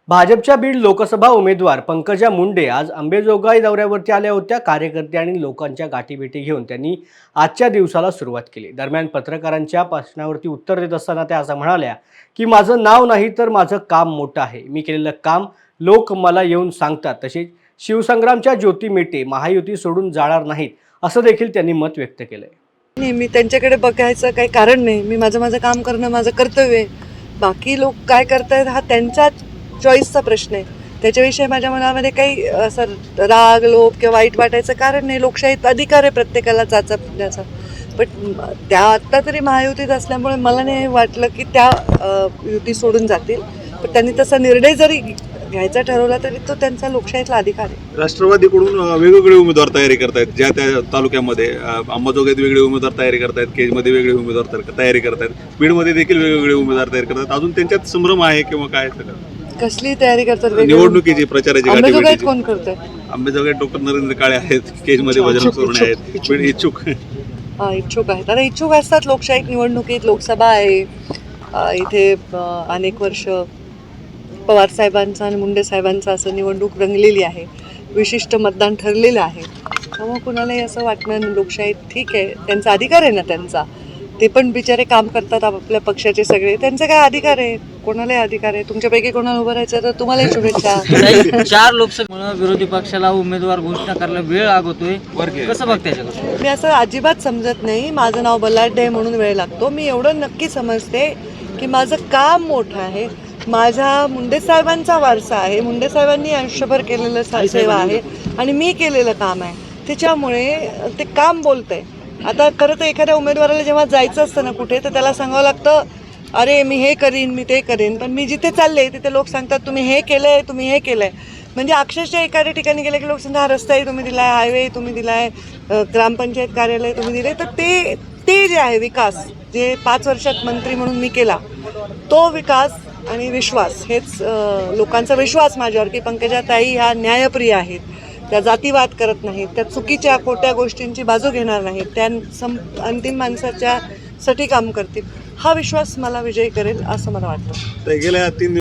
भाजपच्या बीड लोकसभा उमेदवार पंकजा मुंडे आज अंबेजोगाई दौऱ्यावरती आल्या होत्या। कार्यकर्ते आणि लोकांच्या गाठीभेटी घेऊन त्यांनी आजच्या दिवसाला सुरुवात केली। दरम्यान पत्रकारांच्या प्रश्नावरती उत्तर देत असताना त्या असं म्हणाल्या की माझं नाव नाही तर माझं काम मोठं आहे। मी केलेलं काम लोक मला येऊन सांगतात। तसेच शिवसंग्रामच्या ज्योती मेटे महायुती सोडून जाणार नाहीत असं देखील त्यांनी मत व्यक्त केलंय। मी त्यांच्याकडे बघायचं काही कारण नाही। मी माझं काम करणं माझं कर्तव्य आहे। बाकी लोक काय करतायत हा त्यांचा चॉईसचा प्रश्न आहे। त्याच्याविषयी माझ्या मनामध्ये काही असं राग लोभ किंवा वाईट वाटायचं कारण नाही। लोकशाहीत अधिकार आहे प्रत्येकाला चाचपण्याचा। पण त्या आत्ता तरी महायुतीत असल्यामुळे मला नाही वाटलं की त्या युती सोडून जातील। पण त्यांनी तसा निर्णय जरी घ्यायचा ठरवला तरी तो त्यांचा लोकशाहीतला अधिकार आहे। राष्ट्रवादीकडून वेगवेगळे उमेदवार तयारी करतायत। ज्या त्या तालुक्यामध्ये अंबाजोगाईत वेगळे उमेदवार तयारी करतायत, केजमध्ये वेगळे उमेदवार तयारी करतायत, बीडमध्ये देखील वेगवेगळे उमेदवार तयारी करतात। अजून त्यांच्यात संभ्रम आहे किंवा काय? कसली तयारी करतात? निवडणुकीची प्रचाराची अंबेजोगाईत कोण करतंय? अंबेजोगाईत डॉक्टर नरेंद्र काळे आहेत, केजमध्ये बजरंग सोनवणे आहेत, बीड इच्छुक इच्छुक आहेत। आता इच्छुक असतात लोकशाहीत। निवडणुकीत लोकसभा आहे, इथे अनेक वर्ष पवार साहेबांचा आणि मुंडे साहेबांचा असं निवडणूक रंगलेली आहे। विशिष्ट मतदान ठरलेलं आहे। त्यामुळे कुणालाही असं वाटणं लोकशाहीत ठीक आहे, त्यांचा अधिकार आहे ना त्यांचा। ते पण बिचारे काम करतात आपल्या पक्षाचे सगळे, त्यांचा काय अधिकार आहे? कोणालाही अधिकार आहे। तुमच्यापैकी कोणाला उभं राहायचं तर तुम्हालाही शुभेच्छा। 4 लोकसभेमुळे विरोधी पक्षाला उमेदवार घोषणा करायला वेळ लागतोय, कसं बघताय त्याच्याकडे? मी असं अजिबात समजत नाही। माझं नाव बलाढ्य आहे म्हणून वेळ लागतो। मी एवढं नक्की समजते की माझं काम मोठं आहे। माझा मुंडे साहेबांचा वारसा आहे। मुंडे साहेबांनी आयुष्यभर केलेलं सेवा आहे आणि मी केलेलं काम आहे। त्याच्यामुळे ते काम बोलतंय। आता खरं तर एखाद्या उमेदवाराला जेव्हा जायचं असतं ना कुठे, तर त्याला सांगावं लागतं अरे मी हे करीन, मी ते करीन। पण मी जिथे चालले तिथे लोक सांगतात तुम्ही हे केलंय, तुम्ही हे केलंय। म्हणजे अक्षरशः एखाद्या ठिकाणी गेले की लोक सांगतात हा रस्ताही तुम्ही दिलाय, हायवे तुम्ही दिलाय, ग्रामपंचायत कार्यालय तुम्ही दिले। तर ते जे आहे विकास, जे 5 वर्षात मंत्री म्हणून मी केला, तो विकास आणि विश्वास, हेच लोकांचा विश्वास माझ्यावर की पंकजाताई ह्या न्यायप्रिय आहेत। त्या जातीवाद करत नाहीत, त्या चुकीच्या खोट्या गोष्टींची बाजू घेणार नाहीत, त्या अंतिम माणसाच्या साठी काम करतील। हा विश्वास मला विजयी करेल असं मला वाटतं। गेल्या 3